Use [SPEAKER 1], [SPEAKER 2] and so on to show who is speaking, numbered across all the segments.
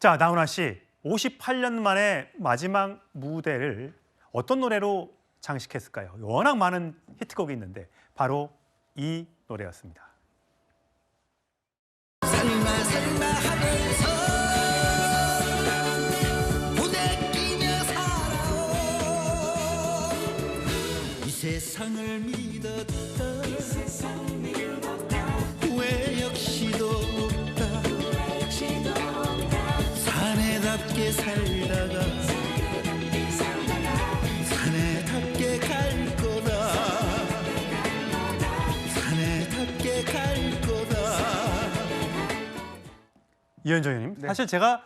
[SPEAKER 1] 자, 나훈아 씨, 58년 만에 마지막 무대를 어떤 노래로 장식했을까요? 워낙 많은 히트곡이 있는데 바로 이 노래였습니다.
[SPEAKER 2] 살마 하면서 무대 끼며 살아오. 이 세상을 믿었다 후회 역시도 없다. 사내답게 살다가 사내답게 갈 거다. 사내답게 갈 거다.
[SPEAKER 1] 이현정 의원님,
[SPEAKER 3] 네.
[SPEAKER 1] 사실 제가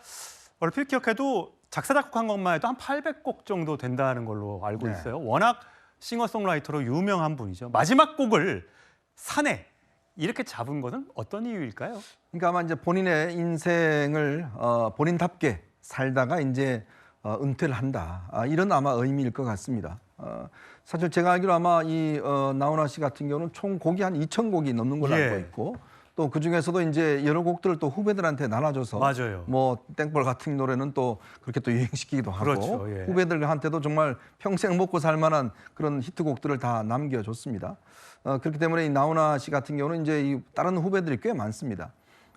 [SPEAKER 1] 얼핏 기억해도 작사 작곡한 것만 해도 한 800곡 정도 된다는 걸로 알고
[SPEAKER 3] 네.
[SPEAKER 1] 있어요. 워낙 싱어송라이터로 유명한 분이죠. 마지막 곡을 사내 이렇게 잡은 것은 어떤 이유일까요?
[SPEAKER 3] 그러니까 아마 이제 본인의 인생을 본인답게 살다가 이제 은퇴를 한다. 이런 아마 의미일 것 같습니다. 사실 제가 알기로 아마 이 나훈아 씨 같은 경우는 총 곡이 한 2,000곡이 넘는 걸로
[SPEAKER 1] 예.
[SPEAKER 3] 알고 있고 또 그 중에서도 이제 여러 곡들을 또 후배들한테 나눠줘서
[SPEAKER 1] 맞아요.
[SPEAKER 3] 뭐 땡벌 같은 노래는 또 그렇게 또 유행시키기도 하고
[SPEAKER 1] 그렇죠, 예.
[SPEAKER 3] 후배들한테도 정말 평생 먹고 살 만한 그런 히트곡들을 다 남겨줬습니다. 그렇기 때문에 이 나훈아 씨 같은 경우는 이제 이 다른 후배들이 꽤 많습니다.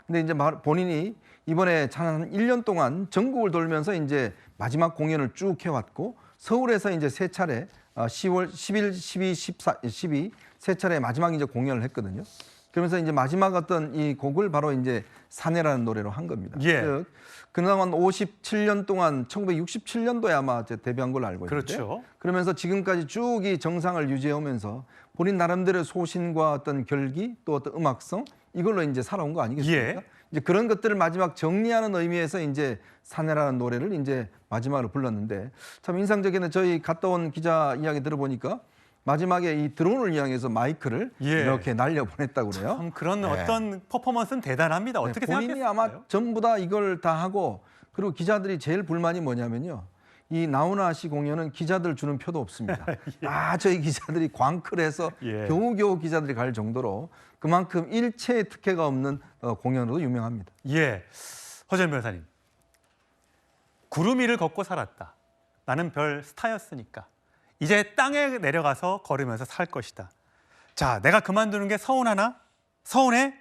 [SPEAKER 3] 근데 이제 본인이 이번에 한 1년 동안 전국을 돌면서 이제 마지막 공연을 쭉 해왔고 서울에서 이제 세 차례 10월, 11, 12, 14, 12 세 차례 마지막 이제 공연을 했거든요. 그러면서 이제 마지막 어떤 이 곡을 바로 이제 사내라는 노래로 한 겁니다.
[SPEAKER 1] 예.
[SPEAKER 3] 즉 그동안 57년 동안 1967년도에 아마 이제 데뷔한 걸로 알고 있는데
[SPEAKER 1] 그렇죠.
[SPEAKER 3] 그러면서 지금까지 쭉 이 정상을 유지해오면서 본인 나름대로의 소신과 어떤 결기 또 어떤 음악성 이걸로 이제 살아온 거 아니겠습니까?
[SPEAKER 1] 예.
[SPEAKER 3] 이제 그런 것들을 마지막 정리하는 의미에서 이제 사내라는 노래를 이제 마지막으로 불렀는데 참 인상적인 저희 갔다 온 기자 이야기 들어보니까 마지막에 이 드론을 이용해서 마이크를
[SPEAKER 1] 예.
[SPEAKER 3] 이렇게 날려보냈다고 그래요.
[SPEAKER 1] 참 그런
[SPEAKER 3] 네.
[SPEAKER 1] 어떤 퍼포먼스는 대단합니다. 어떻게
[SPEAKER 3] 본인이
[SPEAKER 1] 생각했을까요?
[SPEAKER 3] 아마 전부 다 이걸 다 하고 그리고 기자들이 제일 불만이 뭐냐면요. 이 나훈아 씨 공연은 기자들 주는 표도 없습니다. 다 저희 기자들이 광클해서
[SPEAKER 1] 예.
[SPEAKER 3] 겨우겨우 기자들이 갈 정도로 그만큼 일체의 특혜가 없는 공연으로 유명합니다.
[SPEAKER 1] 예, 허재현 변호사님. 구름 위를 걷고 살았다. 나는 별 스타였으니까. 이제 땅에 내려가서 걸으면서 살 것이다. 자, 내가 그만두는 게 서운하나? 서운해?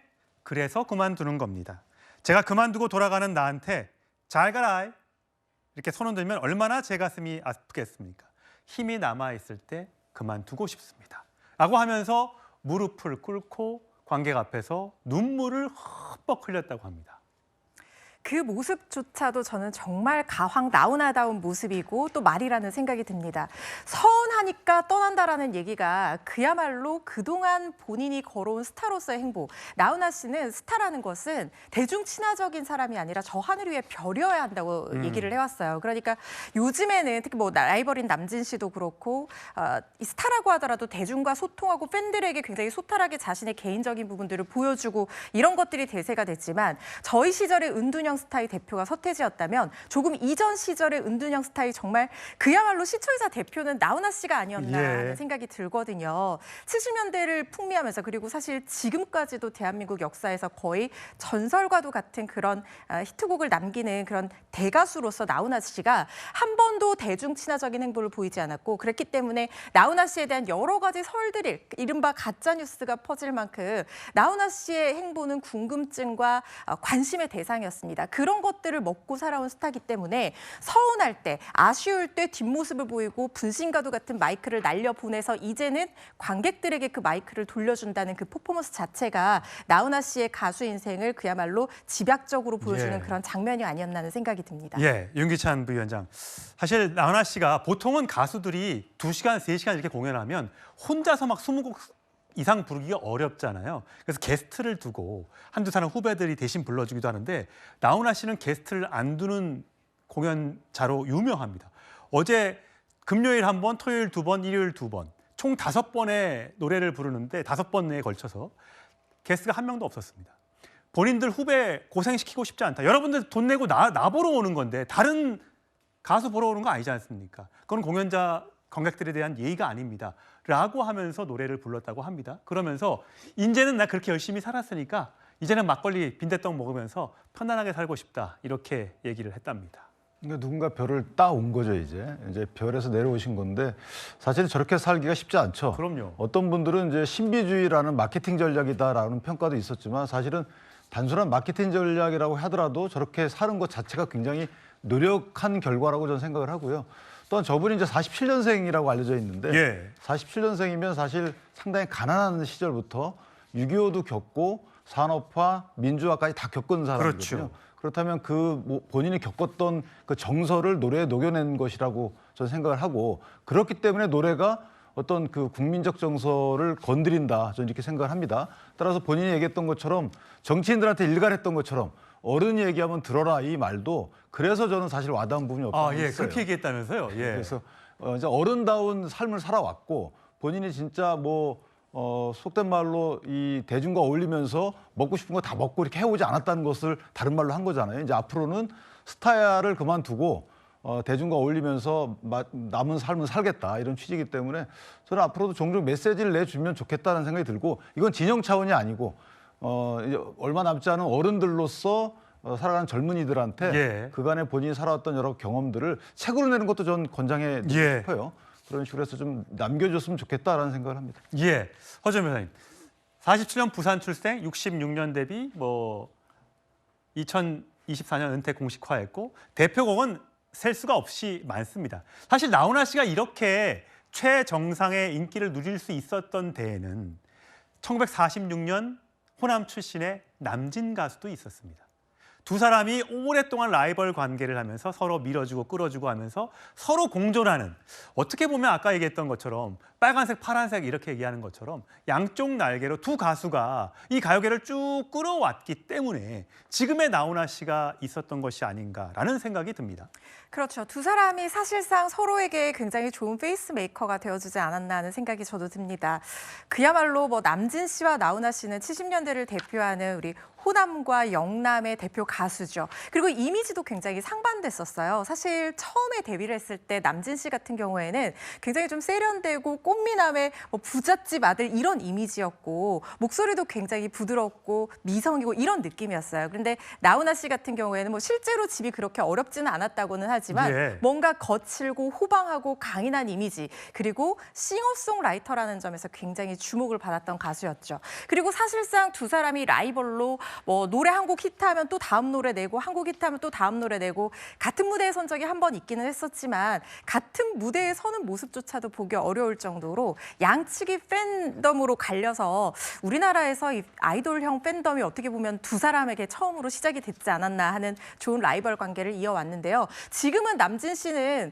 [SPEAKER 1] 그래서 그만두는 겁니다. 제가 그만두고 돌아가는 나한테 잘 가라 이렇게 손 흔들면 얼마나 제 가슴이 아프겠습니까? 힘이 남아있을 때 그만두고 싶습니다. 라고 하면서 무릎을 꿇고 관객 앞에서 눈물을 흠뻑 흘렸다고 합니다.
[SPEAKER 4] 그 모습조차도 저는 정말 가황 나훈아다운 모습이고 또 말이라는 생각이 듭니다. 서운하니까 떠난다라는 얘기가 그야말로 그동안 본인이 걸어온 스타로서의 행보. 나훈아 씨는 스타라는 것은 대중 친화적인 사람이 아니라 저 하늘 위에 별이어야 한다고 얘기를 해왔어요. 그러니까 요즘에는 특히 뭐 라이벌인 남진 씨도 그렇고 이 스타라고 하더라도 대중과 소통하고 팬들에게 굉장히 소탈하게 자신의 개인적인 부분들을 보여주고 이런 것들이 대세가 됐지만 저희 시절의 은둔형 스타의 대표가 서태지였다면 조금 이전 시절의 은둔형 스타의 정말 그야말로 시초이자 대표는 나훈아 씨가 아니었나 하는 생각이 들거든요. 70년대를 풍미하면서 그리고 사실 지금까지도 대한민국 역사에서 거의 전설과도 같은 그런 히트곡을 남기는 그런 대가수로서 나훈아 씨가 한 번도 대중 친화적인 행보를 보이지 않았고 그랬기 때문에 나훈아 씨에 대한 여러 가지 설들이 이른바 가짜뉴스가 퍼질 만큼 나훈아 씨의 행보는 궁금증과 관심의 대상이었습니다. 그런 것들을 먹고 살아온 스타이기 때문에 서운할 때, 아쉬울 때 뒷모습을 보이고 분신과도 같은 마이크를 날려보내서 이제는 관객들에게 그 마이크를 돌려준다는 그 퍼포먼스 자체가 나훈아 씨의 가수 인생을 그야말로 집약적으로 보여주는
[SPEAKER 1] 예.
[SPEAKER 4] 그런 장면이 아니었나 하는 생각이 듭니다.
[SPEAKER 1] 예, 윤기찬 부위원장. 사실 나훈아 씨가 보통은 가수들이 2시간, 3시간 이렇게 공연하면 혼자서 막 20곡 이상 부르기가 어렵잖아요. 그래서 게스트를 두고 한두 사람 후배들이 대신 불러주기도 하는데 나훈아 씨는 게스트를 안 두는 공연자로 유명합니다. 어제 금요일 1번, 토요일 2번, 일요일 2번 총 5번의 노래를 부르는데 5번에 걸쳐서 게스트가 한 명도 없었습니다. 본인들 후배 고생시키고 싶지 않다. 여러분들 돈 내고 나 보러 오는 건데 다른 가수 보러 오는 거 아니지 않습니까? 그건 공연자 관객들에 대한 예의가 아닙니다. 라고 하면서 노래를 불렀다고 합니다. 그러면서 이제는 나 그렇게 열심히 살았으니까 이제는 막걸리 빈대떡 먹으면서 편안하게 살고 싶다 이렇게 얘기를 했답니다.
[SPEAKER 5] 그러니까 누군가 별을 따온 거죠 이제 별에서 내려오신 건데 사실 저렇게 살기가 쉽지 않죠.
[SPEAKER 1] 그럼요.
[SPEAKER 5] 어떤 분들은 이제 신비주의라는 마케팅 전략이다라는 평가도 있었지만 사실은 단순한 마케팅 전략이라고 하더라도 저렇게 사는 것 자체가 굉장히 노력한 결과라고 저는 생각을 하고요. 또한 저분이 이제 47년생이라고 알려져 있는데
[SPEAKER 1] 예.
[SPEAKER 5] 47년생이면 사실 상당히 가난한 시절부터 6.25도 겪고 산업화, 민주화까지 다 겪은 사람이거든요.
[SPEAKER 1] 그렇죠.
[SPEAKER 5] 그렇다면 본인이 겪었던 그 정서를 노래에 녹여낸 것이라고 저는 생각을 하고 그렇기 때문에 노래가 어떤 그 국민적 정서를 건드린다 저는 이렇게 생각을 합니다. 따라서 본인이 얘기했던 것처럼 정치인들한테 일갈했던 것처럼 어른이 얘기하면 들어라 이 말도 그래서 저는 사실 와닿은 부분이 없다고
[SPEAKER 1] 예,
[SPEAKER 5] 했어요.
[SPEAKER 1] 그렇게 얘기했다면서요. 예.
[SPEAKER 5] 그래서 이제 어른다운 삶을 살아왔고 본인이 진짜 속된 말로 이 대중과 어울리면서 먹고 싶은 거 다 먹고 이렇게 해오지 않았다는 것을 다른 말로 한 거잖아요. 이제 앞으로는 스타야를 그만두고 대중과 어울리면서 남은 삶을 살겠다 이런 취지이기 때문에 저는 앞으로도 종종 메시지를 내주면 좋겠다는 생각이 들고 이건 진영 차원이 아니고 이제 얼마 남지 않은 어른들로서 살아가는 젊은이들한테
[SPEAKER 1] 예.
[SPEAKER 5] 그간에 본인이 살아왔던 여러 경험들을 책으로 내는 것도 전 권장해 드리고
[SPEAKER 1] 예.
[SPEAKER 5] 싶어요. 그런 식으로 해서 좀 남겨줬으면 좋겠다라는 생각을 합니다.
[SPEAKER 1] 예. 허준 변호사님. 47년 부산 출생, 66년 데뷔, 2024년 은퇴 공식화했고 대표곡은 셀 수가 없이 많습니다. 사실 나훈아 씨가 이렇게 최정상의 인기를 누릴 수 있었던 데에는 1946년 호남 출신의 남진 가수도 있었습니다. 두 사람이 오랫동안 라이벌 관계를 하면서 서로 밀어주고 끌어주고 하면서 서로 공존하는, 어떻게 보면 아까 얘기했던 것처럼 빨간색, 파란색 이렇게 얘기하는 것처럼 양쪽 날개로 두 가수가 이 가요계를 쭉 끌어왔기 때문에 지금의 나훈아 씨가 있었던 것이 아닌가라는 생각이 듭니다.
[SPEAKER 4] 그렇죠. 두 사람이 사실상 서로에게 굉장히 좋은 페이스메이커가 되어주지 않았나 하는 생각이 저도 듭니다. 그야말로 남진 씨와 나훈아 씨는 70년대를 대표하는 우리 호남과 영남의 대표 가수죠. 그리고 이미지도 굉장히 상반됐었어요. 사실 처음에 데뷔를 했을 때 남진 씨 같은 경우에는 굉장히 좀 세련되고 꽃미남의 부잣집 아들 이런 이미지였고 목소리도 굉장히 부드럽고 미성이고 이런 느낌이었어요. 그런데 나훈아 씨 같은 경우에는 실제로 집이 그렇게 어렵지는 않았다고는 하지만
[SPEAKER 1] 예.
[SPEAKER 4] 뭔가 거칠고 호방하고 강인한 이미지 그리고 싱어송라이터라는 점에서 굉장히 주목을 받았던 가수였죠. 그리고 사실상 두 사람이 라이벌로 노래 한 곡 히트하면 또 다음 노래 내고 한 곡 히트하면 또 다음 노래 내고 같은 무대에 선 적이 한 번 있기는 했었지만 같은 무대에 서는 모습조차도 보기 어려울 정도로 양측이 팬덤으로 갈려서 우리나라에서 이 아이돌형 팬덤이 어떻게 보면 두 사람에게 처음으로 시작이 됐지 않았나 하는 좋은 라이벌 관계를 이어왔는데요. 지금은 남진 씨는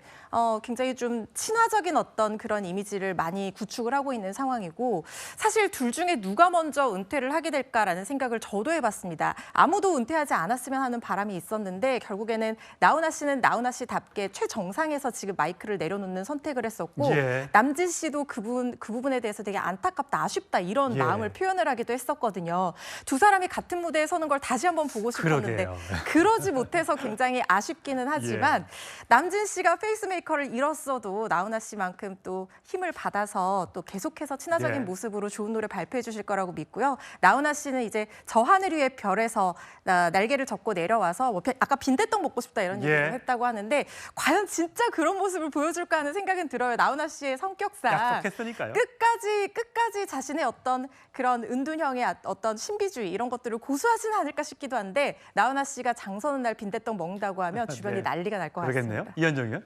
[SPEAKER 4] 굉장히 좀 친화적인 어떤 그런 이미지를 많이 구축을 하고 있는 상황이고 사실 둘 중에 누가 먼저 은퇴를 하게 될까라는 생각을 저도 해봤습니다. 아무도 은퇴하지 않았으면 하는 바람이 있었는데 결국에는 나훈아 씨는 나훈아 씨답게 최정상에서 지금 마이크를 내려놓는 선택을 했었고
[SPEAKER 1] 예.
[SPEAKER 4] 남진 씨도 그 부분에 대해서 되게 안타깝다, 아쉽다 이런
[SPEAKER 1] 예.
[SPEAKER 4] 마음을 표현을 하기도 했었거든요. 두 사람이 같은 무대에 서는 걸 다시 한번 보고 싶었는데
[SPEAKER 1] 그러게요.
[SPEAKER 4] 그러지 못해서 굉장히 아쉽기는 하지만 남진 씨가 페이스메이커를 잃었어도 나훈아 씨만큼 또 힘을 받아서 또 계속해서 친화적인
[SPEAKER 1] 예.
[SPEAKER 4] 모습으로 좋은 노래 발표해 주실 거라고 믿고요. 나훈아 씨는 이제 저 하늘 위의 별에서 날개를 접고 내려와서 아까 빈대떡 먹고 싶다 이런
[SPEAKER 1] 예.
[SPEAKER 4] 얘기를 했다고 하는데 과연 진짜 그런 모습을 보여줄까 하는 생각은 들어요. 나훈아 씨의 성격상
[SPEAKER 1] 약속했으니까요.
[SPEAKER 4] 끝까지 자신의 어떤 그런 은둔형의 어떤 신비주의 이런 것들을 고수하지는 않을까 싶기도 한데 나훈아 씨가 장 서는 날 빈대떡 먹는다고 하면 주변이
[SPEAKER 1] 네.
[SPEAKER 4] 난리가 날 것
[SPEAKER 1] 그러겠네요.
[SPEAKER 4] 같습니다.
[SPEAKER 1] 이현정이요?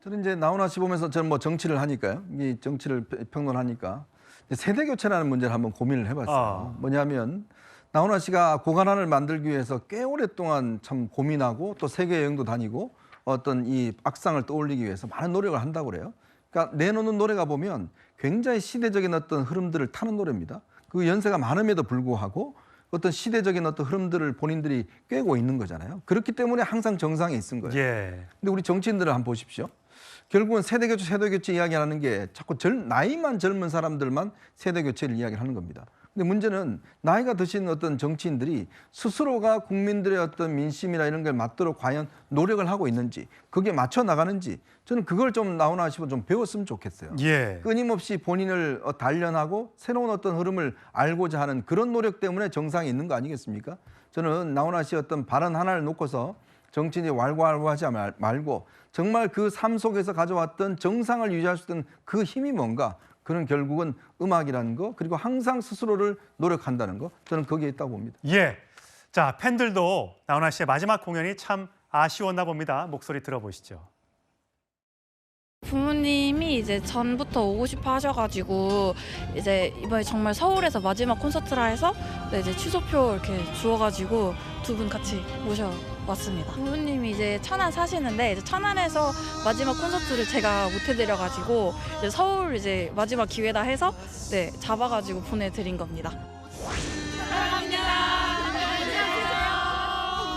[SPEAKER 3] 저는 이제 나훈아 씨 보면서 저는 정치를 하니까요. 이 정치를 평론하니까 세대 교체라는 문제를 한번 고민을 해봤어요. 뭐냐면 나훈아 씨가 고관한을 만들기 위해서 꽤 오랫동안 참 고민하고 또 세계 여행도 다니고 어떤 이 악상을 떠올리기 위해서 많은 노력을 한다고 그래요. 그러니까 내놓는 노래가 보면 굉장히 시대적인 어떤 흐름들을 타는 노래입니다. 그 연세가 많음에도 불구하고 어떤 시대적인 어떤 흐름들을 본인들이 꿰고 있는 거잖아요. 그렇기 때문에 항상 정상에 있은 거예요.
[SPEAKER 1] 예.
[SPEAKER 3] 근데 우리 정치인들을 한번 보십시오. 결국은 세대 교체 이야기하는 게 자꾸 나이만 젊은 사람들만 세대 교체를 이야기하는 겁니다. 근데 문제는 나이가 드신 어떤 정치인들이 스스로가 국민들의 어떤 민심이나 이런 걸 맞도록 과연 노력을 하고 있는지, 그게 맞춰 나가는지, 저는 그걸 좀 나오나 싶어 좀 배웠으면 좋겠어요.
[SPEAKER 1] 예.
[SPEAKER 3] 끊임없이 본인을 단련하고 새로운 어떤 흐름을 알고자 하는 그런 노력 때문에 정상이 있는 거 아니겠습니까? 저는 나훈아 씨의 어떤 발언 하나를 놓고서 정치인이 왈가왈부하지 말고 정말 그 삶 속에서 가져왔던 정상을 유지할 수 있는 그 힘이 뭔가, 그는 결국은 음악이라는 거, 그리고 항상 스스로를 노력한다는 거, 저는 거기에 있다고 봅니다.
[SPEAKER 1] 예. 자, 팬들도 나훈아 씨의 마지막 공연이 참 아쉬웠나 봅니다. 목소리 들어보시죠.
[SPEAKER 6] 부모님이 이제 전부터 오고 싶어 하셔가지고 이제 이번에 정말 서울에서 마지막 콘서트라 해서 네, 이제 취소표 이렇게 주어가지고 두 분 같이 모셔왔습니다. 부모님이 이제 천안 사시는데 이제 천안에서 마지막 콘서트를 제가 못 해드려가지고 이제 서울 이제 마지막 기회다 해서 네 잡아가지고 보내드린 겁니다.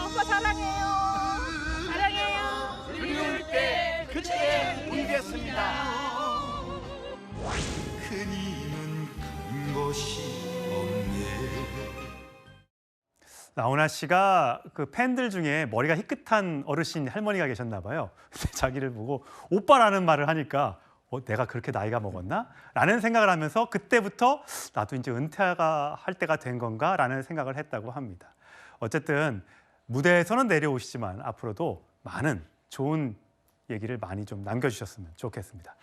[SPEAKER 4] 오빠 사랑해요.
[SPEAKER 2] 큰 힘은 큰 곳이 없네.
[SPEAKER 1] 나훈아 씨가 그 팬들 중에 머리가 희끗한 어르신 할머니가 계셨나 봐요. 자기를 보고 오빠라는 말을 하니까 내가 그렇게 나이가 먹었나? 라는 생각을 하면서 그때부터 나도 이제 은퇴할 때가 된 건가? 라는 생각을 했다고 합니다. 어쨌든 무대에서는 내려오시지만 앞으로도 많은 좋은 얘기를 많이 좀 남겨주셨으면 좋겠습니다.